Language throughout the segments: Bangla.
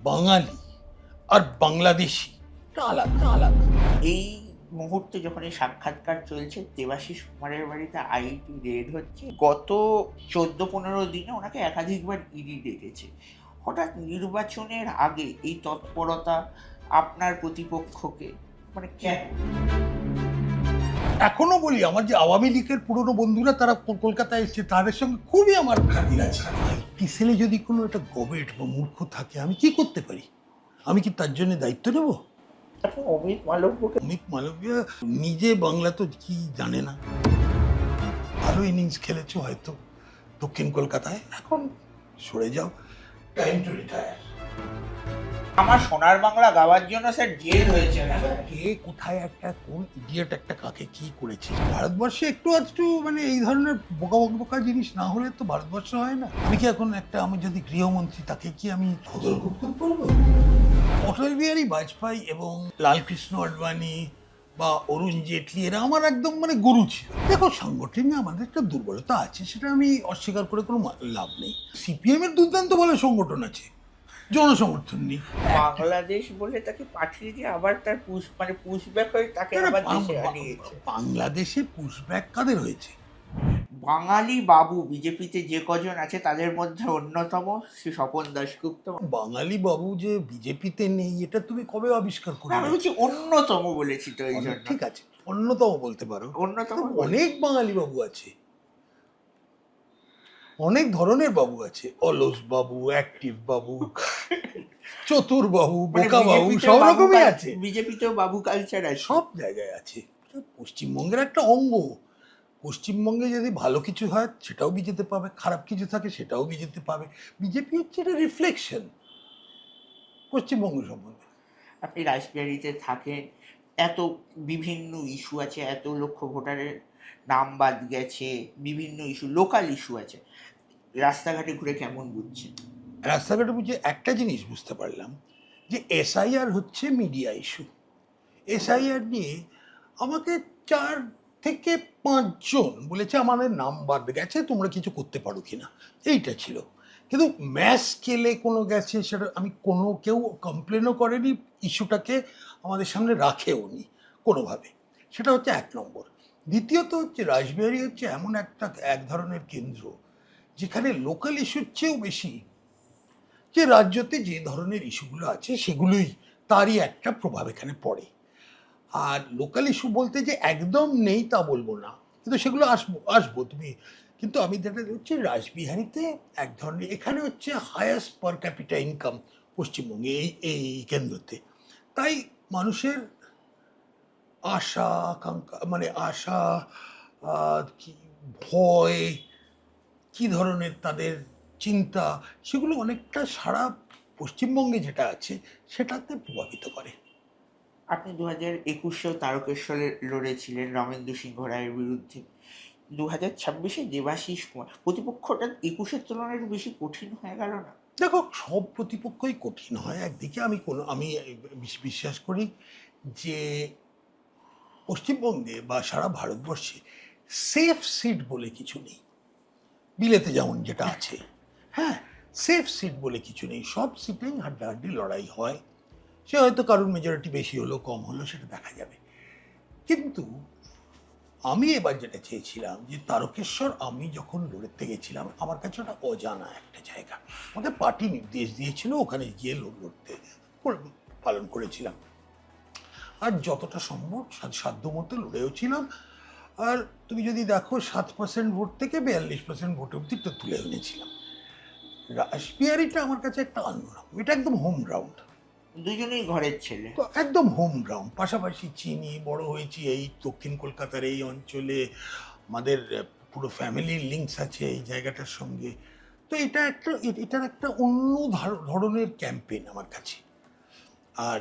বাঙালি আর বাংলাদেশি আলাদা আলাদা। এই মুহূর্তে যখন এই সাক্ষাৎকার চলছে, দেবাশিস কুমারের বাড়িতে আইটি রেড হচ্ছে। গত 14-15 দিনে ওনাকে একাধিকবার ইডি ডেকেছে। হঠাৎ নির্বাচনের আগে এই তৎপরতা আপনার প্রতিপক্ষকে মানে কেন? এখনো বলি, আমার যে আওয়ামী লীগের পুরনো বন্ধুরা তারা কলকাতায় এসছে, তাদের সঙ্গে খুবই আমার খাতির আছে। টিসেলে যদি কোনো একটা গবেট বা মূর্খ থাকে, আমি কি করতে পারি? আমি কি তার জন্য দায়িত্ব নেব? আপনি অমিত মালব্যকে অমিত মালবিয়া নিজে বাংলা তো কি জানে না। ভালো ইনিংস খেলেছো হয়তো দক্ষিণ কলকাতায়, এখন সরে যাও, টাইম টু রিটায়ার। আমার সোনার বাংলা গাওয়ার জন্য স্যার জেল হয়েছে। কে কোথায় একটা কোন ইডিয়েট একটা কাকে কি করেছে? ভারতবর্ষে একটু আধটু মানে এই ধরনের বোকা বোকা জিনিস না হলে তো ভারতবর্ষ হয় না। আমি কি এখন আমি যদি গৃহমন্ত্রী, তাকে কি আমি খদরকুপ্তর করবো? অটল বিহারী বাজপেয়ী এবং লালকৃষ্ণ আডবাণী বা অরুণ জেটলি এরা আমার একদম মানে গুরু ছিল। দেখো, সাংগঠনিক আমাদের একটা দুর্বলতা আছে, সেটা আমি অস্বীকার করে কোনো লাভ নেই। সিপিএম এর দুর্দান্ত ভালো সংগঠন আছে, জনসমর্থন নেই। বাংলাদেশ বলে তাকে পাঠিয়ে দিয়ে আবার তার পুশব্যাক হয়ে তাকে আবার দেশে আনিয়েছে। বাংলাদেশে পুশব্যাক কাদের হয়েছে? বাঙালি বাবু বিজেপিতে যে কজন আছে তাদের মধ্যে অন্যতম শ্রী স্বপন দাশগুপ্ত। বাঙালি বাবু যে বিজেপিতে নেই, এটা তুমি কবে আবিষ্কার আমি করবে? বলছি অন্যতম বলেছি তো এই জন্য। ঠিক আছে, অন্যতম বলতে পারো। অন্যতম অনেক বাঙালি বাবু আছে, অনেক ধরনের বাবু আছে। অলস বাবু, অ্যাক্টিভ বাবু, চতুর বাবু, বোকা বাবু, সব রকমই আছে। বিজেপিতেও বাবু কালচার আছে। সব জায়গায় আছে। পশ্চিমবঙ্গের একটা অঙ্গ। পশ্চিমবঙ্গে যদি ভালো কিছু হয় সেটাও বিজেপি পাবে, খারাপ কিছু থাকে সেটাও বিজেপি পাবে। বিজেপি হচ্ছে একটা রিফ্লেকশন পশ্চিমবঙ্গ সম্বন্ধে। আপনি রাসবিহারীতে থাকেন, এত বিভিন্ন ইস্যু আছে, এত লক্ষ ভোটারের নাম বাদ গেছে, বিভিন্ন ইস্যু, লোকাল ইস্যু আছে, রাস্তাঘাটে ঘুরে কেমন বুঝছেন? রাস্তাঘাটে বুঝে একটা জিনিস বুঝতে পারলাম, যে এসআইআর হচ্ছে মিডিয়া ইস্যু। এসআইআর নিয়ে আমাকে 4 থেকে 5 জন বলেছে আমাদের নাম বাদ গেছে, তোমরা কিছু করতে পারো কিনা, এইটা ছিল। কিন্তু ম্যাস স্কেলে কোনো গেছে সেটা আমি কেউ কমপ্লেনও করেনি, ইস্যুটাকে আমাদের সামনে রাখেও নি কোনোভাবে। সেটা হচ্ছে 1 নম্বর। দ্বিতীয়ত হচ্ছে রাসবিহারী হচ্ছে এমন এক ধরনের কেন্দ্র যেখানে লোকাল ইস্যুর চেয়েও বেশি যে রাজ্যতে যে ধরনের ইস্যুগুলো আছে সেগুলোই, তারই একটা প্রভাব এখানে পড়ে। আর লোকাল ইস্যু বলতে যে একদম নেই তা বলবো না, কিন্তু সেগুলো আসবো তুমি। কিন্তু আমি যেটা হচ্ছে রাসবিহারীতে এক ধরনের, এখানে হচ্ছে হায়েস্ট পার ক্যাপিটা ইনকাম পশ্চিমবঙ্গে এই কেন্দ্রতে। তাই মানুষের আশা আকাঙ্ক্ষা মানে আশা, কি ভয়, কি ধরনের তাদের চিন্তা, সেগুলো অনেকটা সারা পশ্চিমবঙ্গে যেটা আছে সেটাতে প্রভাবিত করে। আপনি 2021-এও তারকেশ্বরে লড়েছিলেন রমেন্দ্র সিংহ রায়ের বিরুদ্ধে। 2026-এ দেবাশিস কুমার, প্রতিপক্ষটা 21-এর তুলনায় একটু বেশি কঠিন হয়ে গেল না? দেখো, সব প্রতিপক্ষই কঠিন হয়। একদিকে আমি বিশ্বাস করি যে পশ্চিমবঙ্গে বা সারা ভারতবর্ষে সেফ সিট বলে কিছু নেই। বিলেতে যেমন যেটা আছে, হ্যাঁ, সেফ সিট বলে কিছু নেই। সব সিটেই হাড্ডাহাড্ডি লড়াই হয়। সে হয়তো কারোর মেজরিটি বেশি হলো কম হলো সেটা দেখা যাবে। কিন্তু আমি এবার যেটা চেয়েছিলাম যে তারকেশ্বর আমি যখন লড়তে গেছিলাম, আমার কাছে ওটা অজানা একটা জায়গা। আমাদের পার্টি নির্দেশ দিয়েছিল ওখানে গিয়ে লড়তে, পালন করেছিলাম। আর যতটা সম্ভব সাধ্য মতো লড়েও ছিলাম। আর তুমি যদি দেখো 7% ভোট থেকে 42% ভোট অব্দি তুলে এনেছিলাম। রাসবিহারীটা আমার কাছে একটা অন্যরকম, এটা একদম হোম গ্রাউন্ড। দুজনেই ঘরের ছেলে। তো একদম হোম গ্রাউন্ড, পাশাপাশি চিনি, বড় হয়েছি এই দক্ষিণ কলকাতার এই অঞ্চলে, আমাদের পুরো ফ্যামিলির লিঙ্কস আছে এই জায়গাটার সঙ্গে। তো এটার একটা অন্য ধরনের ক্যাম্পেইন আমার কাছে। আর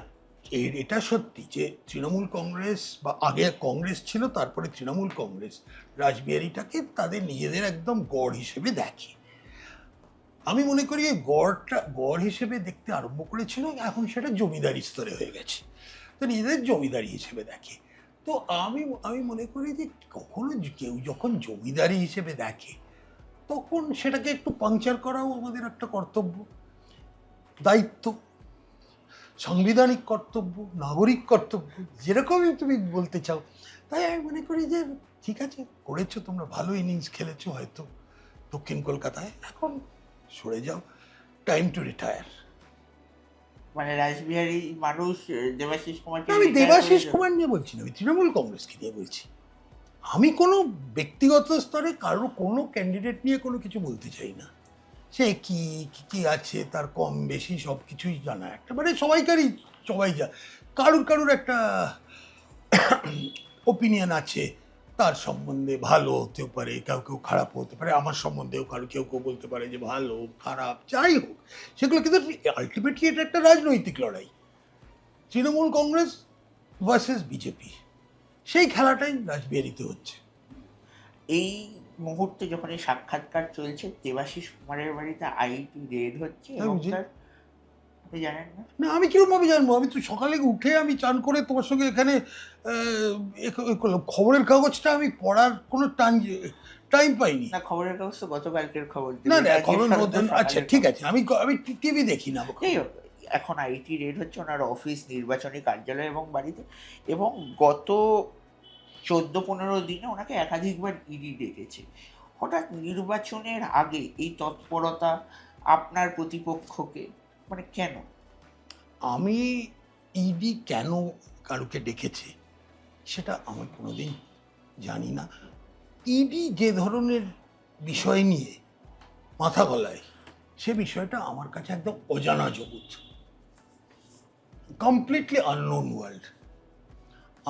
এটা সত্যি যে তৃণমূল কংগ্রেস, বা আগে কংগ্রেস ছিল তারপরে তৃণমূল কংগ্রেস, রাসবিহারীটাকে তাদের নিজেদের একদম গড় হিসেবে দেখে। আমি মনে করি এই গড় হিসেবে দেখতে আরম্ভ করেছিল, এখন সেটা জমিদারি স্তরে হয়ে গেছে, তো নিজেদের জমিদারি হিসেবে দেখে। তো আমি মনে করি যে কখনো কেউ যখন জমিদারি হিসেবে দেখে তখন সেটাকে একটু পাংচার করাও আমাদের একটা কর্তব্য, দায়িত্ব। সাংবিধানিক কর্তব্য, নাগরিক কর্তব্য, যেরকমই তুমি বলতে চাও। তাই আমি মনে করি যে ঠিক আছে, করেছো তোমরা, ভালো ইনিংস খেলেছো হয়তো দক্ষিণ কলকাতায়, এখন সরে যাও, টাইম টু রিটায়ার। মানে রাসবিহারী মানুষ দেবাশিস কুমারকে আমি retire দেবাশিস করে কুমার নিয়ে বলছি না, আমি তৃণমূল কংগ্রেসকে নিয়ে বলছি। আমি কোনো ব্যক্তিগত স্তরে কারো কোনো ক্যান্ডিডেট নিয়ে কোনো কিছু বলতে চাই না। সে কি কি আছে তার কম বেশি সব কিছুই জানা একটা, মানে সবাইকারই, সবাই কারুর কারুর একটা ওপিনিয়ন আছে তার সম্বন্ধে, ভালো হতেও পারে, কেউ কেউ খারাপ হতে পারে, আমার সম্বন্ধেও কেউ কেউ বলতে পারে যে ভালো খারাপ যাই হোক সেগুলো, কিন্তু আলটিমেটলি এটা একটা রাজনৈতিক লড়াই, তৃণমূল কংগ্রেস ভার্সেস বিজেপি, সেই খেলাটাই রাসবিহারীতে হচ্ছে। এই মুহূর্তে যখন এই সাক্ষাৎকার চলছে, দেবাশিস কুমারের বাড়িতে আইটি রেড হচ্ছে এবং বুঝি। তার আপনি জানেন না? না, আমি কিরকমভাবে জানবো? আমি তো সকালে উঠে আমি চান করে তোমার সঙ্গে এখানে করলাম, খবরের কাগজটা আমি পড়ার কোনো টাইম পাইনি। না, খবরের কাগজ তো গতকালকের খবর না দিল, না, আজকে খবর সকালে আচ্ছা খবর। ঠিক আছে, আমি টিভি দেখি না। যাই হোক, এখন আইটি রেড হচ্ছে ওনার অফিস, নির্বাচনী কার্যালয় এবং বাড়িতে, এবং গত 14-15 দিনে ওনাকে একাধিকবার ইডি ডেকেছে। হঠাৎ নির্বাচনের আগে এই তৎপরতা আপনার প্রতিপক্ষকে, মানে কেন? আমি ইডি কেন কারুকে ডেকেছে সেটা আমি কোনোদিন জানি না। ইডি যে ধরনের বিষয় নিয়ে মাথা গলায়, সে বিষয়টা আমার কাছে একদম অজানা জগৎ, কমপ্লিটলি আননোন ওয়ার্ল্ড।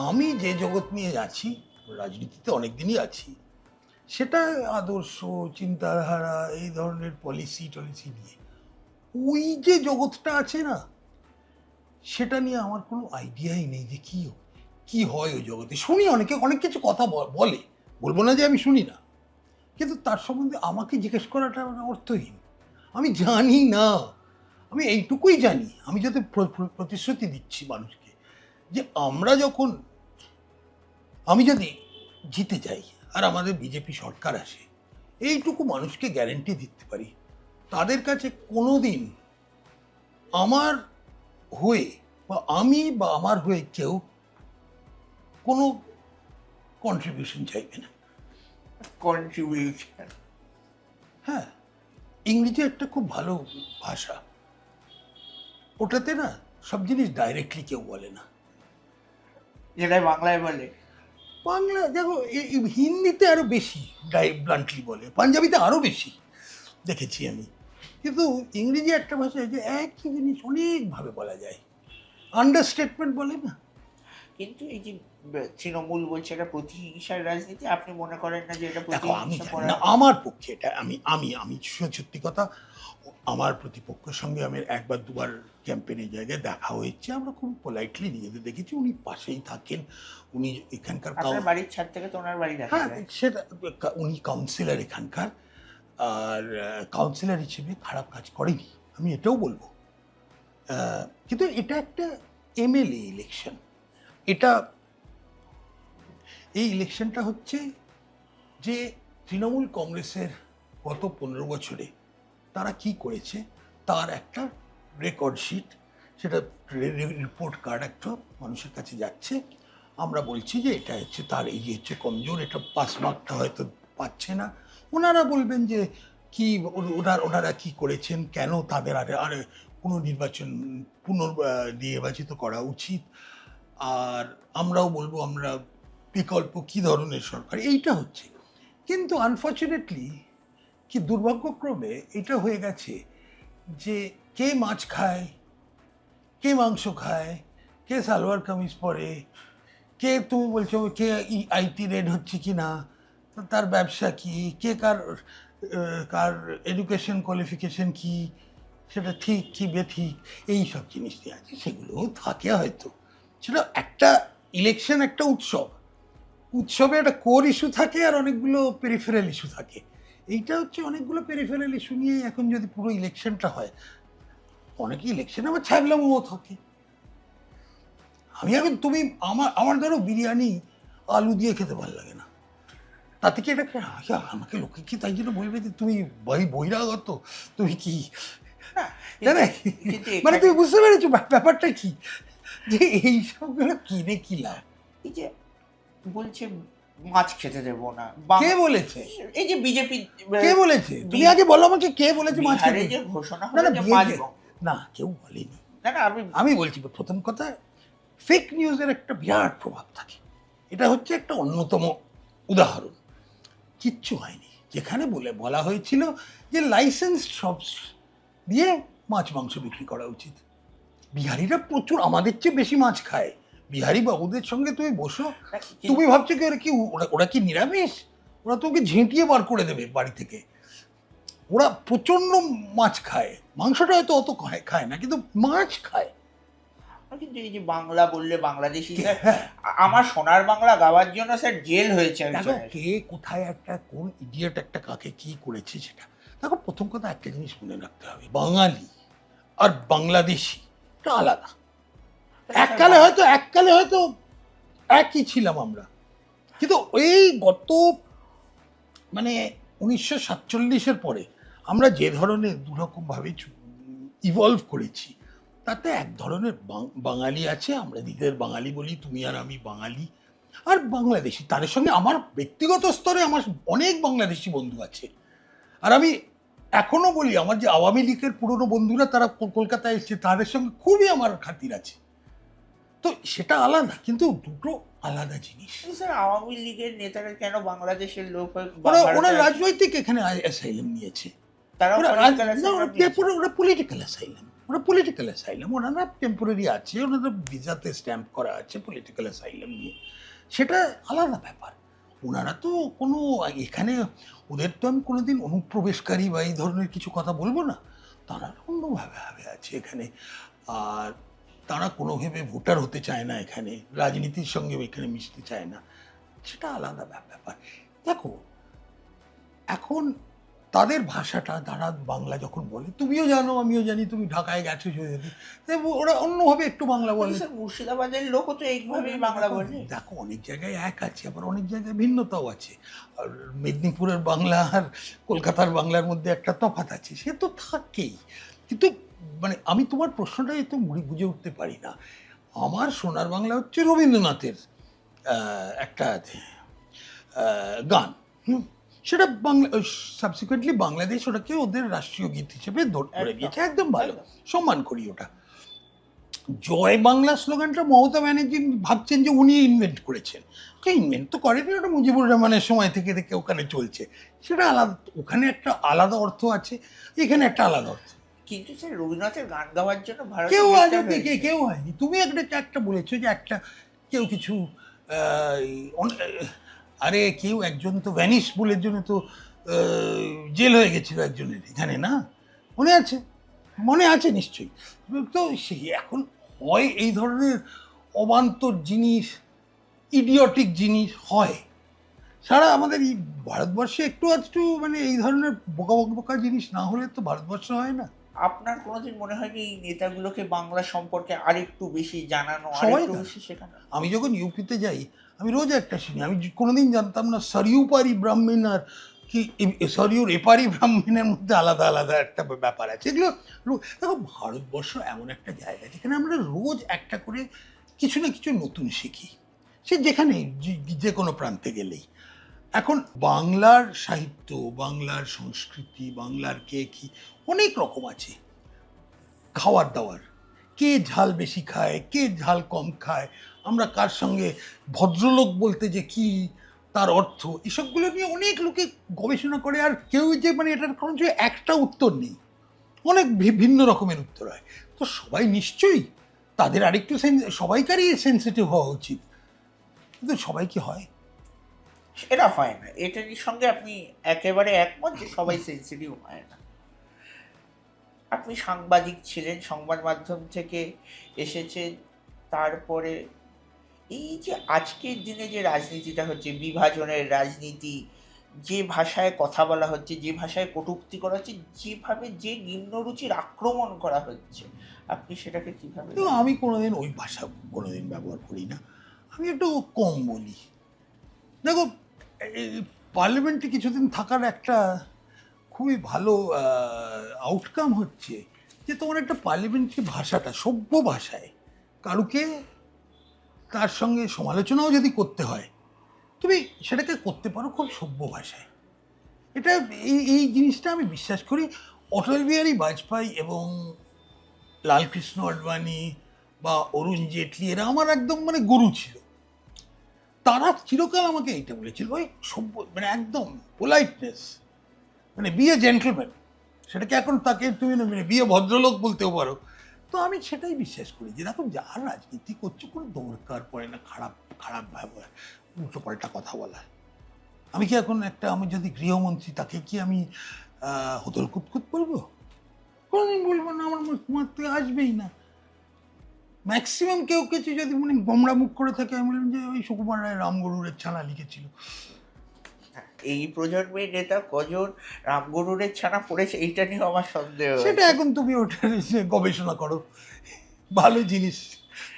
আমি যে জগৎ নিয়ে আছি, রাজনীতিতে অনেকদিনই আছি, সেটা আদর্শ, চিন্তাধারা, এই ধরনের পলিসি টলিসি নিয়ে। ওই যে জগৎটা আছে না, সেটা নিয়ে আমার কোনো আইডিয়াই নেই যে কি হয় ওই জগতে। শুনি অনেকে অনেক কিছু কথা বলে, বলবো না যে আমি শুনি না, কিন্তু তার সম্বন্ধে আমাকে জিজ্ঞেস করাটা অর্থহীন। আমি জানি না। আমি এইটুকুই জানি, আমি যাতে প্রতিশ্রুতি দিচ্ছি মানুষকে যে আমি যদি জিতে যাই আর আমাদের বিজেপি সরকার আসে, এইটুকু মানুষকে গ্যারেন্টি দিতে পারি, তাদের কাছে কোনোদিন আমার হয়ে বা আমার হয়ে কেউ কোনো কন্ট্রিবিউশন চাইবে না। কন্ট্রিবিউশন? হ্যাঁ, ইংরেজি একটা খুব ভালো ভাষা, ওটাতে না সব জিনিস ডাইরেক্টলি কেউ বলে না। যেটা বাংলায় বলে। বাংলা দেখো, হিন্দিতে আরো বেশি ব্লান্টলি বলে, পাঞ্জাবিতে আরো বেশি দেখেছি আমি, কিন্তু ইংরেজি একটা ভাষা যে একই জিনিস অনেকভাবে বলা যায়, আন্ডারস্টেটমেন্ট বলে না। কিন্তু এই যে তৃণমূল বলছে এটা প্রতিহিংসার রাজনীতি, আপনি মনে করেন না যে এটা দেখো, আমি প্রতিহিংসা জানি করা? না, আমার পক্ষে এটা আমি সত্যি কথা, আমার প্রতিপক্ষের সঙ্গে আমি একবার দুবার ক্যাম্পেইনের জায়গায় দেখা হয়েছে, আমরা খুব পোলাইটলি নিজেদের দেখেছি, উনি পাশেই থাকেন, উনি এখানকার আপনার বাড়ির ছাদ থেকে তো ওনার বাড়ি দেখা হ্যাঁ যায়। সেটা, উনি কাউন্সিলর এখানকার, আর কাউন্সিলর হিসেবে খারাপ কাজ করেনি, আমি এটাও বলবো। কিন্তু এটা একটা এমএলএ ইলেকশন, এই ইলেকশনটা হচ্ছে যে তৃণমূল কংগ্রেসের গত 15 বছরে তারা কি করেছে তার একটা রেকর্ড শিট, সেটা রিপোর্ট কার্ড একটা মানুষের কাছে যাচ্ছে। আমরা বলছি যে এটা হচ্ছে তার, এই যে হচ্ছে কমজোর, এটা পাস মার্কটা হয়তো পাচ্ছে না। ওনারা বলবেন যে কি ওনারা কি করেছেন, কেন তাদের আর কোনো নির্বাচন নির্বাচিত করা উচিত, আর আমরাও বলবো আমরা বিকল্প কি ধরনের সরকার, এইটা হচ্ছে। কিন্তু আনফর্চুনেটলি, কি দুর্ভাগ্যক্রমে এটা হয়ে গেছে যে কে মাছ খায়, কে মাংস খায়, কে সালোয়ার কামিজ পরে, কে তুমি বলছো কে আইটি রেড হচ্ছে কি না, তার ব্যবসা কি, কে কার এডুকেশন কোয়ালিফিকেশন কি, সেটা ঠিক কি বেঠিক, এই সব জিনিস নিয়ে আছে, সেগুলোও থাকে হয়তো। সেটা একটা ইলেকশন একটা উৎসবে একটা কোর ইস্যু থাকে আর অনেকগুলো পেরিফেরাল ইস্যু থাকে। এইটা হচ্ছে অনেকগুলো পেরিফেরাল ইস্যু নিয়ে এখন যদি পুরো ইলেকশনটা হয়, অনেকে ইলেকশনে আবার ছ্যাবলামো থাকে। তুমি আমার ধরো বিরিয়ানি আলু দিয়ে খেতে ভালো লাগে না, তাতে কি এটা আমাকে লোকে কি তাই জন্য বলবে যে তুমি বহিরাগত, তুমি কি না, জানে কিন্তু মানে এখানে তুমি বুঝতে পেরেছো ব্যাপারটা কি, যে এই সবগুলো কিনে কি লাভ? এই যে বলছে মাছ খেতে দেবো না, কে বলেছে? এই যে বিজেপি কে বলেছে? তুমি আগে বলো আমাকে কে বলেছে মাছ বিহারে খেতে? যে ঘোষণা না হলো না যে মাছ না, কেউ বলেনি। না না আমি আমি বলছি প্রথম কথা, ফেক নিউজের একটা বিরাট প্রভাব থাকে, এটা হচ্ছে একটা অন্যতম উদাহরণ। কিচ্ছু হয়নি। যেখানে বলা হয়েছিল যে লাইসেন্স শপস দিয়ে মাছ মাংস বিক্রি করা উচিত। বিহারিরা প্রচুর আমাদের চেয়ে বেশি মাছ খায়। বিহারি বাবুদের সঙ্গে তুমি বসো, তুমি ভাবছো কি ওরা কি নিরামিষ? ওরা তোমাকে ঝেঁটিয়ে বার করে দেবে বাড়ি থেকে। ওরা প্রচন্ড মাছ খায়, মাংসটা হয়তো অত খায় না, কিন্তু মাছ খায়। কিন্তু এই যে বাংলা বললে বাংলাদেশি স্যার, হ্যাঁ, আমার সোনার বাংলা গাওয়ার জন্য স্যার জেল হয়েছে দেখো একজনের। কে কোথায় একটা কোন ইডিয়েট একটা কাকে কি করেছে সেটা দেখো। প্রথম কথা একটা জিনিস মনে রাখতে হবে, বাঙালি আর বাংলাদেশি এটা আলাদা। এককালে হয়তো একই ছিলাম আমরা, কিন্তু এই গত মানে 1947-এর পরে আমরা যে ধরনের দুরকমভাবে ইভলভ করেছি, তাতে এক ধরনের বাঙালি আছে, আমরা নিজেদের বাঙালি বলি, তুমি আর আমি বাঙালি, আর বাংলাদেশি। তাদের সঙ্গে আমার ব্যক্তিগত স্তরে আমার অনেক বাংলাদেশি বন্ধু আছে। আর আমি এখনো বলি, আমার যে আওয়ামী লীগের পুরনো বন্ধুরা তারা কলকাতায় এসছে, তাদের সঙ্গে খুবই আমার খাতির আছে। তো সেটা আলাদা, কিন্তু দুটো আলাদা জিনিস। স্যার আওয়ামী লীগের নেতারা কেন বাংলাদেশের লোক হয়ে ওরা রাজনৈতিক এখানে অ্যাসাইলাম নিয়েছে। তারা ওরা পলিটিক্যাল অ্যাসাইলাম, ওনারা টেম্পোরারি আছে, ওনাদের ভিসাতে স্ট্যাম্প করা আছে পলিটিক্যাল অ্যাসাইলাম নিয়ে, সেটা আলাদা ব্যাপার। ওনারা তো কোনো এখানে, ওদের তো আমি কোনোদিন অনুপ্রবেশকারী বা এই ধরনের কিছু কথা বলবো না। তারা অন্যভাবে আছে এখানে, আর তারা কোনোভাবে ভোটার হতে চায় না, এখানে রাজনীতির সঙ্গে এখানে মিশতে চায় না, সেটা আলাদা ব্যাপার। দেখো এখন তাদের ভাষাটা, তারা বাংলা যখন বলে, তুমিও জানো আমিও জানি, তুমি ঢাকায় গেছো যদি, ওরা অন্যভাবে একটু বাংলা বলে। মুর্শিদাবাদের লোকও তো এইভাবেই বাংলা বলে। দেখো অনেক জায়গায় এক আছে, আবার অনেক জায়গায় ভিন্নতাও আছে। আর মেদিনীপুরের বাংলা আর কলকাতার বাংলার মধ্যে একটা তফাৎ আছে, সে তো থাকেই। কিন্তু মানে আমি তোমার প্রশ্নটা একটু বুঝে উঠতে পারি না। আমার সোনার বাংলা হচ্ছে রবীন্দ্রনাথের একটা গান, সেটা বাংলা সাবসিকুয়েন্টলি বাংলাদেশ ওটাকে ওদের রাষ্ট্রীয় গীত হিসেবে ধরে গিয়েছে, একদম ভালো, সম্মান করি ওটা। জয় বাংলা স্লোগানটা মমতা ব্যানার্জি ভাবছেন যে উনি ইনভেন্ট করেছেন। কে ইনভেন্ট তো করেনি, ওটা মুজিবুর রহমানের সময় থেকে ওখানে চলছে, সেটা আলাদা। ওখানে একটা আলাদা অর্থ আছে, এখানে একটা আলাদা অর্থ। কিন্তু স্যার রবীন্দ্রনাথের গান গাওয়ার জন্য কেউ কেউ হয়নি। তুমি একটা বলেছো যে একটা কেউ কিছু আরে কেউ একজন তো ভ্যানিশ বলের জন্য তো জেল হয়ে গেছিল একজনের এখানে, না মনে আছে নিশ্চয়ই। তো সেই এখন হয় এই ধরনের অবান্তর জিনিস, ইডিয়টিক জিনিস হয় সারা আমাদের এই ভারতবর্ষে। একটু মানে এই ধরনের বোকা জিনিস না হলে তো ভারতবর্ষ হয় না। আপনার কোনোদিন মনে হয় এই নেতাগুলোকে বাংলা সম্পর্কে আরেকটু বেশি জানানো, সবাই আরেকটু বেশি শেখানো? আমি যখন ইউপিতে যাই, আমি রোজ একটা শুনি, আমি কোনোদিন জানতাম না সরিউপারি ব্রাহ্মণ আর কি সরিউর এপারি ব্রাহ্মণের মধ্যে আলাদা একটা ব্যাপার আছে। এগুলো দেখো, ভারতবর্ষ এমন একটা জায়গা যেখানে আমরা রোজ একটা করে কিছু না কিছু নতুন শিখি, সে যেখানে যে কোনো প্রান্তে গেলেই। এখন বাংলার সাহিত্য, বাংলার সংস্কৃতি, বাংলার কে কি অনেক রকম আছে। খাওয়ার দাওয়ার, কে ঝাল বেশি খায়, কে ঝাল কম খায়, আমরা কার সঙ্গে ভদ্রলোক বলতে যে কি তার অর্থ, এসবগুলো নিয়ে অনেক লোকে গবেষণা করে। আর কেউ যে মানে এটার কারণ যে একটা উত্তর নেই, অনেক ভিন্ন রকমের উত্তর হয়। তো সবাই নিশ্চয়ই তাদের আরেকটু সবাইকারই সেন্সিটিভ হওয়া উচিত, কিন্তু সবাই কি হয়? সেটা হয় না, এটার সঙ্গে আপনি একেবারে একমত যে সবাই সেন্সিটিভ হয় না। আপনি সাংবাদিক ছিলেন, সংবাদ মাধ্যম থেকে এসেছেন, তারপরে এই যে আজকের দিনে যে রাজনীতিটা হচ্ছে, বিভাজনের রাজনীতি, যে ভাষায় কথা বলা হচ্ছে, যে ভাষায় কটূক্তি করা হচ্ছে, যেভাবে যে নিম্নরুচির আক্রমণ করা হচ্ছে, আপনি সেটাকে কিভাবে? আমি কোনোদিন ওই ভাষা কোনোদিন ব্যবহার করি না, আমি একটু কম বলি। দেখো পার্লামেন্টে কিছুদিন থাকার একটা খুবই ভালো আউটকাম হচ্ছে যে তোমার একটা পার্লামেন্টারি ভাষাটা সভ্য ভাষায় কারুকে তার সঙ্গে সমালোচনাও যদি করতে হয়, তুমি সেটাকে করতে পারো খুব সভ্য ভাষায়। এটা এই জিনিসটা আমি বিশ্বাস করি। অটল বিহারী বাজপেয়ী এবং লালকৃষ্ণ আডবাণী বা অরুণ জেটলি এরা আমার একদম মানে গুরু ছিল। তারা চিরকাল আমাকে এইটা বলেছিল, ওই সভ্য মানে একদম পোলাইটনেস, মানে বি এ জেন্টলম্যান। সেটাকে এখন তাকে তুমি মানে বি এ ভদ্রলোক বলতেও পারো। তো আমি সেটাই বিশ্বাস করি যে দেখো, যার রাজনীতি করছো কোনো দরকার পড়ে না খারাপ খারাপ ব্যবহার, উল্টোপাল্টা কথা বলা। আমি কি এখন আমি যদি গৃহমন্ত্রী, তাকে কি আমি হোদল কুতকুত বলবো? কোনোদিন বলবো না, আমার মুখ থেকে আসবেই না। ম্যাক্সিমাম কেউ কিছু যদি মানে গোমরা মুখ করে থাকে, আমি বললাম যে ওই সুকুমার রায় রামগরুরের ছানা লিখেছিল। এই প্রজন্মের নেতা কজন রামগরুরের ছানা পড়েছে এইটা নিয়ে আমার সন্দেহ। সেটা এখন তুমি ওটা গবেষণা করো, ভালো জিনিস।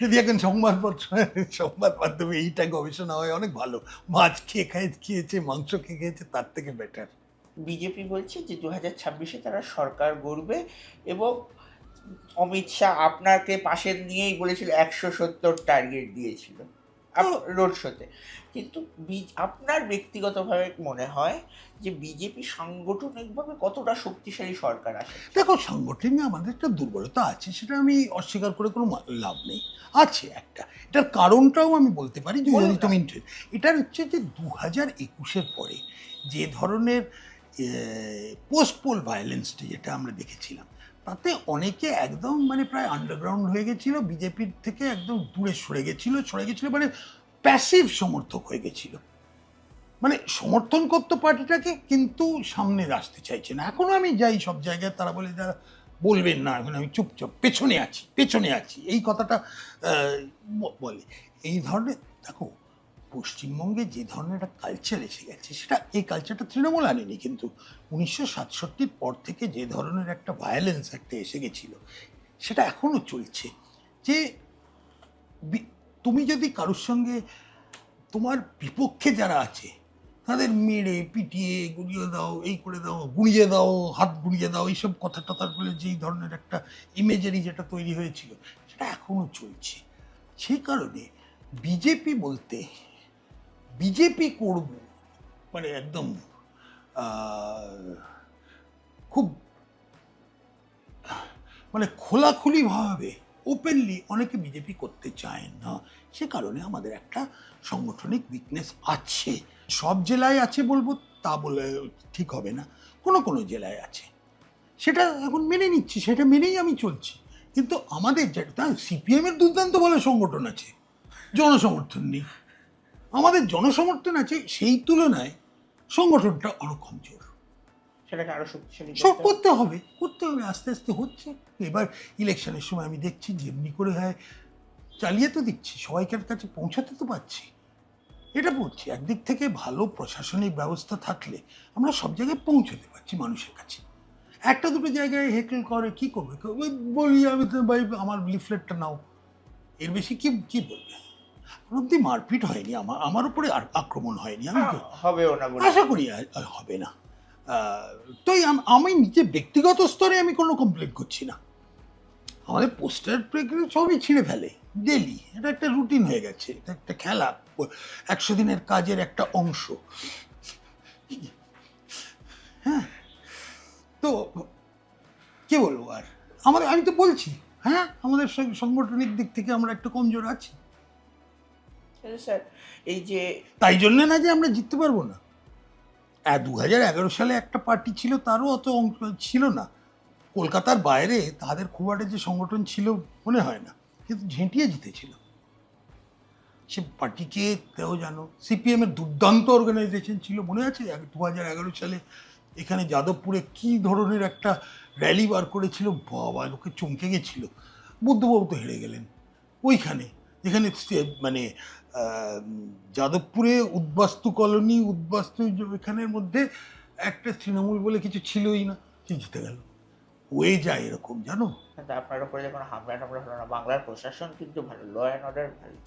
যদি এখন সংবাদ মাধ্যমে এইটা গবেষণা হয়, অনেক ভালো। মাছ খেয়েছে, মাংস খেয়েছে, তার থেকে বেটার। বিজেপি বলছে যে 2026-এ তারা সরকার গড়বে, এবং অমিত শাহ আপনাকে পাশে নিয়েই বলেছিল 170 টার্গেট দিয়েছিল রোড শোতে। কিন্তু আপনার ব্যক্তিগতভাবে মনে হয় যে বিজেপি সাংগঠনিকভাবে কতটা শক্তিশালী সরকার আছে? দেখো, সাংগঠনিক আমাদের একটা দুর্বলতা আছে, সেটা আমি অস্বীকার করে কোনো লাভ নেই, আছে একটা। এটার কারণটাও আমি বলতে পারি যদি তুমি এটার হচ্ছে যে 2021-এর পরে যে ধরনের পোস্ট পোল ভায়োলেন্সটা যেটা আমরা দেখেছিলাম, তাতে অনেকে একদম মানে প্রায় আন্ডারগ্রাউন্ড হয়ে গেছিল, বিজেপির থেকে একদম দূরে সরে গেছিল মানে প্যাসিভ সমর্থক হয়ে গেছিল। মানে সমর্থন করতো পার্টিটাকে, কিন্তু সামনে আসতে চাইছে না। এখনো আমি যাই সব জায়গায়, তারা বলে যারা বলবেন না, এখন আমি চুপচাপ পেছনে আছি এই কথাটা বলে। এই ধরনের দেখো, পশ্চিমবঙ্গে যে ধরনের একটা কালচার এসে গেছে, সেটা এই কালচারটা তৃণমূল আনেনি, কিন্তু 1967-র পর থেকে যে ধরনের একটা ভায়োলেন্স একটা এসে গেছিল, সেটা এখনো চলছে। যে তুমি যদি কারোর সঙ্গে তোমার বিপক্ষে যারা আছে তাদের মেরে পিটিয়ে গুড়িয়ে দাও, এই করে দাও, গুঁড়িয়ে দাও, হাত গুঁড়িয়ে দাও, এইসব কথা টথা বলে যেই ধরনের একটা ইমেজারি যেটা তৈরি হয়েছিল, সেটা এখনো চলছে। সেই কারণে বিজেপি বলতে বিজেপি করব মানে একদম খুব মানে খোলাখুলিভাবে ওপেনলি অনেকে বিজেপি করতে চায় না। সে কারণে আমাদের একটা সাংগঠনিক উইকনেস আছে। সব জেলায় আছে বলবো তা বলে ঠিক হবে না, কোনো কোনো জেলায় আছে, সেটা এখন মেনে নিচ্ছি, সেটা মেনেই আমি চলছি। কিন্তু আমাদের যেটা সিপিএমের দুর্দান্ত ভালো সংগঠন আছে, জনসমর্থন নেই। আমাদের জনসমর্থন আছে, সেই তুলনায় সংগঠনটা আরো কমজোর। সেটাকে আরো শক্তিশালী সব করতে হবে আস্তে আস্তে হচ্ছে। এবার ইলেকশনের সময় আমি দেখছি যেমনি করে হয় চালিয়ে তো দিচ্ছি, সবাইকার কাছে পৌঁছাতে তো পারছি। এটা বলছি, একদিক থেকে ভালো প্রশাসনিক ব্যবস্থা থাকলে আমরা সব জায়গায় পৌঁছতে পারছি মানুষের কাছে। একটা দুটো জায়গায় হেকল করে, কি করবে, বলি আমি তো ভাই আমার লিফলেটটা নাও, এর বেশি কি বলবে? অব্দি মারপিট হয়নি, আমার উপরে আক্রমণ হয়নি, আমি হবেও না আশা করি হবে না। তাই আমি নিজে ব্যক্তিগত স্তরে আমি কোনো কমপ্লেন করছি না। আমাদের পোস্টার সবই ছিঁড়ে ফেলে ডেলি, এটা একটা রুটিন হয়ে গেছে, এটা একটা খেলা, 100 দিনের কাজের একটা অংশ। হ্যাঁ, তো কি বলবো আর, আমি তো বলছি, হ্যাঁ আমাদের সাংগঠনিক দিক থেকে আমরা একটু কমজোর আছি। স্যার এই যে তাই জন্য না যে আমরা জিততে পারবো না। 2011 সালে একটা পার্টি ছিল, তারও অত অংশ ছিল না। কলকাতার বাইরে তাদের খুব একটা যে সংগঠন ছিল মনে হয় না, কিন্তু ঝেঁটিয়ে জিতেছিল। সে পার্টিকে কেউ জানো, সিপিএম এর দুর্দান্ত অর্গানাইজেশন ছিল, মনে আছে 2011 সালে এখানে যাদবপুরে কি ধরনের একটা র্যালি বার করেছিল, বাবা লোকে চমকে গেছিল। বুদ্ধবাবু তো হেরে গেলেন ওইখানে, যেখানে মানে যাদবপুরে উদ্বাস্তু কলোনি, উদ্বাস্তু এখানের মধ্যে একটা তৃণমূল বলে কিছু ছিলই না, কি জিতে গেল। হয়ে যায় এরকম, জানো। আপনার উপরে যখন হামলা টামলা হলো না, বাংলার প্রশাসন কিন্তু ভালো, ল অ্যান্ড অর্ডার ভালো।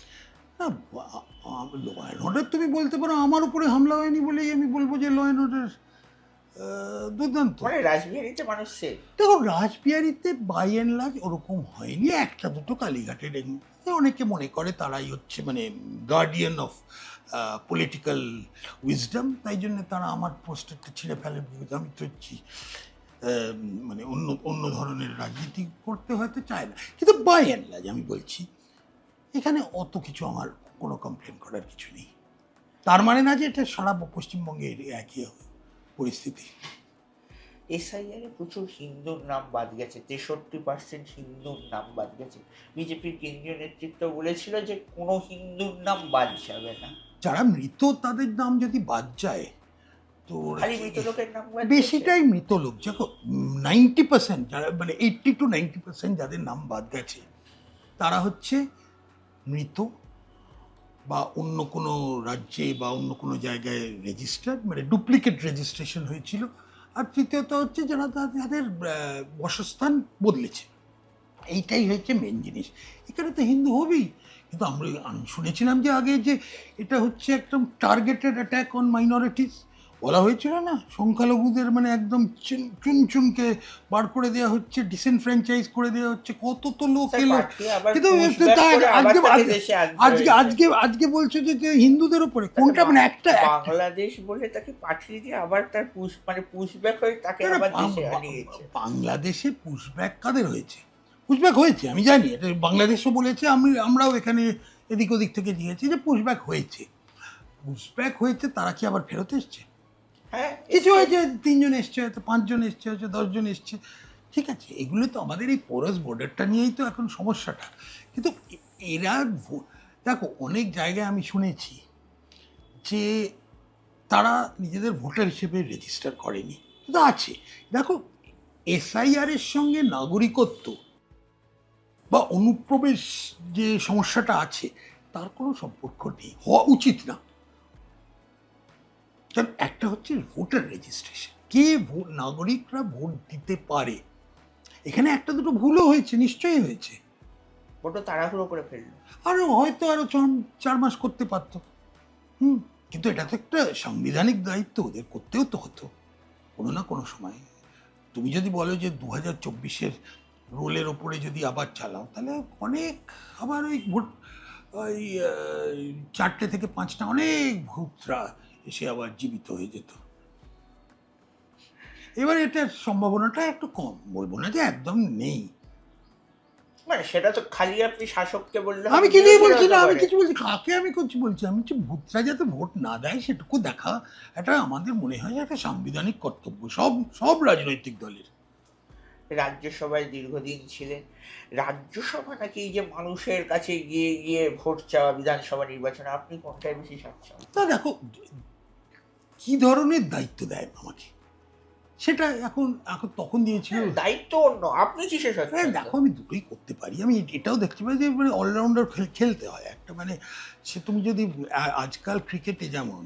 না, ল অ্যান্ড অর্ডার তুমি বলতে পারো, আমার উপরে হামলা হয়নি বলেই আমি বলবো যে ল অ্যান্ড অর্ডার দুর্দান্ত। মানে রাসবিহারীতে মানুষ সেফ। দেখো রাসবিহারীতে বাই অ্যান্ড লার্জ ওরকম হয়নি, একটা দুটো কালীঘাটের অনেকে মনে করে তারাই হচ্ছে মানে গার্ডিয়ান অফ পলিটিক্যাল উইজডম, তাই জন্য তারা আমার পোস্টারটা ছিঁড়ে ফেলে, because আমি তো হচ্ছি মানে অন্য অন্য ধরনের রাজনীতি করতে হয়তো চায় না, কিন্তু বাই অ্যান্ড লার্জ আমি বলছি এখানে অত কিছু আমার কোনো কমপ্লেন করার কিছু নেই। তার মানে না যে এটা সারা পশ্চিমবঙ্গের একই পরিস্থিতি। এসআইআর এ প্রচুর হিন্দুর নাম বাদ গেছে, 63% হিন্দুর নাম বাদ গেছে। বিজেপির কেন্দ্রীয় নেতৃত্ব বলেছিল যে কোনো হিন্দুর নাম বাদ যাবে না। যারা মৃত তাদের নাম যদি বাদ যায় তো খালি মৃত লোকের নাম বাদ বেশিটাই মৃত লোক। দেখো 90% যারা মানে 80 to 90% যাদের নাম বাদ গেছে তারা হচ্ছে মৃত বা অন্য কোনো রাজ্যে বা অন্য কোনো জায়গায় রেজিস্টার্ড, মানে ডুপ্লিকেট রেজিস্ট্রেশন হয়েছিল। আর তৃতীয়ত হচ্ছে যারা তাদের বাসস্থান বদলেছে, এইটাই হচ্ছে মেন জিনিস। এখানে তো হিন্দু হবেই, কিন্তু আমি শুনেছিলাম যে আগে যে এটা হচ্ছে একদম টার্গেটেড অ্যাটাক অন মাইনরিটিস বলা হয়েছিল না, সংখ্যালঘুদের মানে একদম চুনচুনকে বার করে দেওয়া হচ্ছে, ডিসএনফ্র্যাঞ্চাইজ করে দেওয়া হচ্ছে, কত তো লোক এলো। কিন্তু আজকে আজকে আজকে বলছে যে হিন্দুদের উপরে কোনটা, মানে একটা বাংলাদেশ বলে তাকে পাঠিয়ে দিয়ে আবার তার মানে পুশব্যাক হয়ে তাকে আবার দেশে আনিয়েছে। বাংলাদেশে পুশব্যাক কাদের হয়েছে? পুশব্যাক হয়েছে আমি জানি, এটা বাংলাদেশও বলেছে, আমরাও এখানে এদিক ওদিক থেকে দিয়েছি যে পুশব্যাক হয়েছে। পুশব্যাক হয়েছে, তারা কি আবার ফেরত এসছে? হ্যাঁ, কিছু হয়েছে, 3 জন এসছে, হয়তো 5 জন এসছে, হয়তো 10 জন এসছে, ঠিক আছে। এগুলো তো আমাদের এই পোরাস বর্ডারটা নিয়েই তো এখন সমস্যাটা। কিন্তু এরা দেখো অনেক জায়গায় আমি শুনেছি যে তারা নিজেদের ভোটার হিসেবে রেজিস্টার করেনি, কিন্তু আছে। দেখো এসআইআর এর সঙ্গে নাগরিকত্ব বা অনুপ্রবেশ যে সমস্যাটা আছে তার কোনো সম্পর্ক নেই, হওয়া উচিত না। কারণ একটা হচ্ছে ভোটার রেজিস্ট্রেশন, কে নাগরিকরা ভোট দিতে পারে। এখানে একটা দুটো ভুলও হয়েছে, নিশ্চয়ই হয়েছে, ওটা তাড়াহুড়ো করে ফেললো, আরো হয়তো আরো 4 মাস করতে পারতো। কিন্তু এটা তো একটা সাংবিধানিক দায়িত্ব, ওদের করতেও তো হতো কোনো না কোনো সময়। তুমি যদি বলো যে 2024-এর রোলের ওপরে যদি আবার চালাও, তাহলে অনেক আবার ওই ভোট ওই 4টে থেকে 5টা অনেক ভূতরা এসে আবার জীবিত হয়ে যেত। এবার এটার সম্ভাবনাটা একটু কম, বলবো না যে একদম নেই। মানে সেটা তো খালি আপনি শাসককে বললে আমি কিছুই বলছি না, আমি কিছু বলছি কাকে আমি কিছু বলছি, আমি হচ্ছে ভূতরা যাতে ভোট না দেয় সেটুকু দেখা, এটা আমাদের মনে হয় একটা সাংবিধানিক কর্তব্য সব রাজনৈতিক দলের। রাজ্যসভায় দীর্ঘদিন ছিলেন, রাজ্যসভা নাকি এই যে মানুষের কাছে গিয়ে গিয়ে ভোট চাওয়া, বিধানসভা নির্বাচনে আপনি কোনটায় বেশি স্বাচ্ছন্দ্য? তা দেখো কি ধরনের দায়িত্ব দেয় আমাকে, সেটা এখন তখন দিয়েছিল দায়িত্ব অন্য, আপনি কি শেষ? দেখো আমি দুটোই করতে পারি, আমি এটাও দেখতে পাই যে মানে অলরাউন্ডার খেলতে হয় একটা, মানে সে তুমি যদি আজকাল ক্রিকেটে যেমন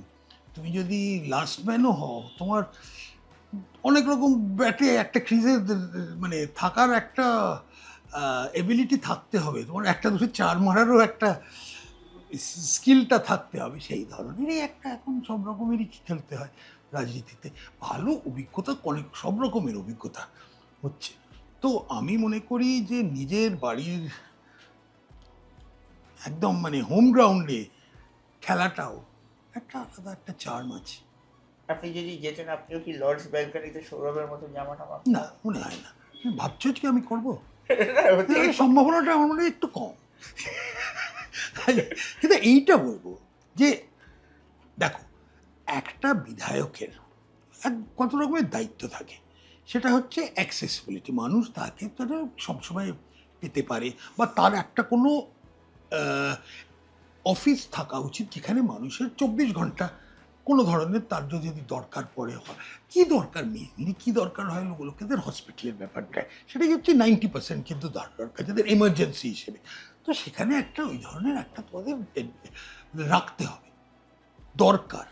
তুমি যদি লাস্ট ম্যানও হও, তোমার অনেক রকম ব্যাটে একটা ক্রিজে মানে থাকার একটা এবিলিটি থাকতে হবে, তোমার একটা দুটো 4 মারারও একটা স্কিলটা থাকতে হবে, সেই ধরনেরই একটা এখন সব রকমেরই খেলতে হয় রাজনীতিতে। ভালো অভিজ্ঞতা, অনেক সব রকমের অভিজ্ঞতা হচ্ছে। তো আমি মনে করি যে নিজের বাড়ির একদম মানে হোম গ্রাউন্ডে খেলাটাও একটা আলাদা একটা চার্ম আছে। আপনি যদি যেতেন, আপনিও কি লর্ডস ব্যালকনিতে সৌরভের মতো জামা টামা? না, মনে হয় না। ভাবছো কি আমি করবো? সম্ভাবনাটা আমার মনে হয় একটু কম। কিন্তু এইটা বলবো যে দেখো একটা বিধায়কের কত রকমের দায়িত্ব থাকে, সেটা হচ্ছে অ্যাক্সেসিবিলিটি, মানুষ তাকে তারা সবসময় পেতে পারে, বা তার একটা কোনো অফিস থাকা উচিত যেখানে মানুষের 24 ঘন্টা কোনো ধরনের তার যদি দরকার পড়ে হয়, কী দরকার মেনলি কী দরকার হয় লোকেদের হসপিটালের ব্যাপারটায়, সেটাই হচ্ছে 90% কিন্তু দরকার যাদের এমার্জেন্সি হিসেবে। তো সেখানে একটা ওই ধরনের একটা তোমাদের রাখতে হবে, দরকার।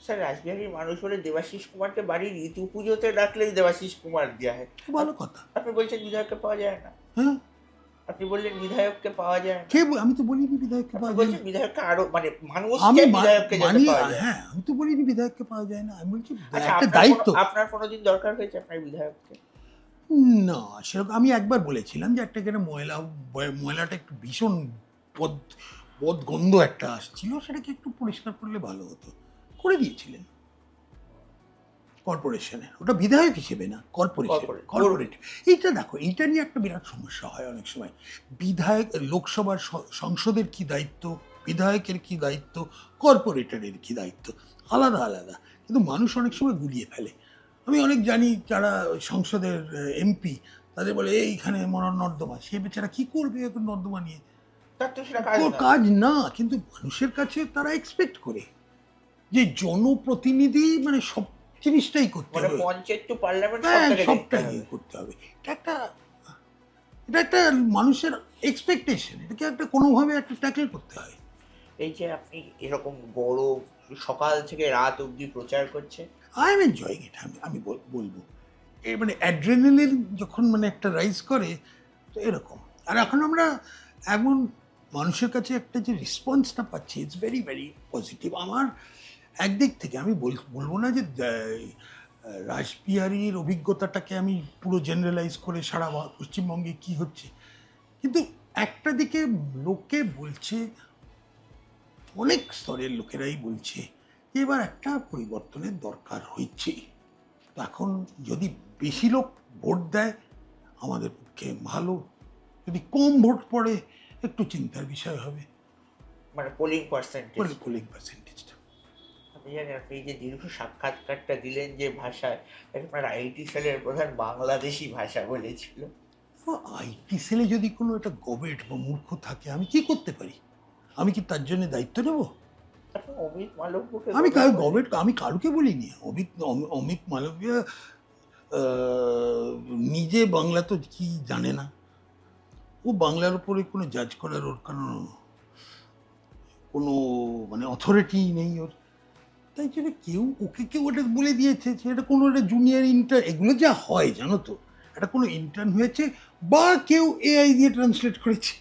স্যার রাসবিহারীর মানুষ বলে দেবাশিস কুমারকে বাড়ির ঋতু পুজোতে ডাকলেই দেবাশিস কুমার দেওয়া হয়, ভালো কথা। আপনি বলছেন বিধায়ককে পাওয়া যায় না? হ্যাঁ, আপনি বললেন বিধায়ককে পাওয়া যায় না। আমি তো বলিনি বিধায়ককে আপনি পাওয়া যায় বলছেন না। বিধায়ককে আরো মানে মানুষ আমি বিধায়ককে যাতে মানি, পাওয়া যায়। হ্যাঁ আমি তো বলিনি বিধায়ককে পাওয়া যায় না, আমি বলছি আচ্ছা, একটা দায়িত্ব। আপনার কোনোদিন দরকার হয়েছে আপনার বিধায়ককে? না সেরকম, আমি একবার বলেছিলাম যে একটা এখানে ময়লাটা একটু ভীষণ বদ বদগন্ধ একটা আসছিল, সেটাকে একটু পরিষ্কার করলে ভালো হতো, করে দিয়েছিলেন কর্পোরেশনে। ওটা বিধায়ক হিসেবে না, কর্পোরেট। এইটা দেখো, এইটা নিয়ে একটা বিরাট সমস্যা হয় অনেক সময়। বিধায়ক, লোকসভার সংসদের কি দায়িত্ব, বিধায়কের কি দায়িত্ব, কর্পোরেটরের কি দায়িত্ব, আলাদা আলাদা, কিন্তু মানুষ অনেক সময় গুলিয়ে ফেলে। আমি অনেক জানি যারা সংসদের এমপি, তাদের বলে এইখানে নর্দমা, সে বেচারা কি করবে এখন নর্দমা নিয়ে? তার তো সেটা কাজ না, কিন্তু মানুষের কাছে তারা এক্সপেক্ট করে যে জনপ্রতিনিধি মানে সব জিনিসটাই করতে মানে হবে, পঞ্চায়েত টু পার্লামেন্ট সবটাই করতে হবে। এটা একটা মানুষের এক্সপেকটেশন, এটাকে একটা কোনোভাবে একটা ট্যাকেল করতে হয়। এই যে আপনি এরকম বড় সকাল থেকে রাত অবধি প্রচার করছেন, আই এম এনজয়িং ইট, আমি বলবো মানে অ্যাড্রেনালিন যখন মানে একটা রাইজ করে, তো এরকম। আর এখন আমরা এমন মানুষের কাছে একটা যে রেসপন্সটা পাচ্ছি, ইটস ভেরি ভেরি পজিটিভ। আমার একদিক থেকে আমি বলবো না যে রাসবিহারীর অভিজ্ঞতাটাকে আমি পুরো জেনারেলাইজ করে সারা পশ্চিমবঙ্গে কি হচ্ছে, কিন্তু একটা দিকে লোকে বলছে, অনেক স্তরের লোকেরাই বলছে যে এবার একটা পরিবর্তনের দরকার হয়েছে। তো এখন যদি বেশি লোক ভোট দেয় আমাদের পক্ষে ভালো, যদি কম ভোট পড়ে একটু চিন্তার বিষয় হবে, মানে পোলিং পার্সেন্টেজটা। আপনি জানেন, আপনি যে দীর্ঘ সাক্ষাৎকারটা দিলেন যে ভাষায়, আপনার আইটি সেলের প্রধান বাংলাদেশি ভাষা বলেছিল। আইটি সেলে যদি কোনো একটা গবেট বা মূর্খ থাকে, আমি কি করতে পারি? আমি কি তার জন্য দায়িত্ব নেব? আপনি অমিত মালব্যকে আমি কারুকে বলিনি। অমিত মালব্য নিজে বাংলা তো কি জানে না, ও বাংলার উপরে কোনো জাজ করার ওর কোনো মানে অথরিটি নেই ওর। তাই জন্য কেউ ওটা বলে দিয়েছে, সেটা কোনো একটা জুনিয়র ইন্টার্ন, এগুলো যা হয় জানো তো, একটা কোনো ইন্টার্ন হয়েছে বা কেউ এআই দিয়ে ট্রান্সলেট করেছে।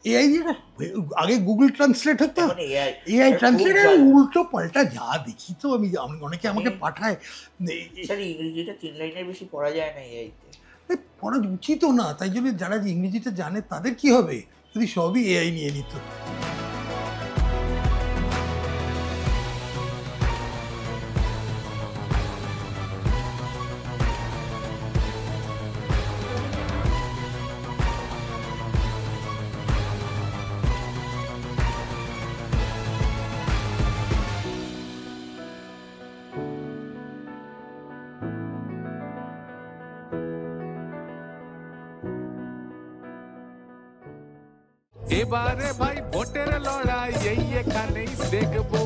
এআই দিয়ে আগে গুগল ট্রান্সলেট হতো, এআই ট্রান্সলেট উল্টো পাল্টা যা দেখি তো আমি অনেকে আমাকে পাঠায়। ইংরেজিটা 3 লাইনের বেশি পড়া যায় না এআইতে, পড়া উচিতও না। তাই জন্য যারা ইংরেজিটা জানে তাদের কি হবে যদি সবই এআই নিয়ে নিত। এবারে ভাই ভোটের লড়াই এই এখানেই দেখবো।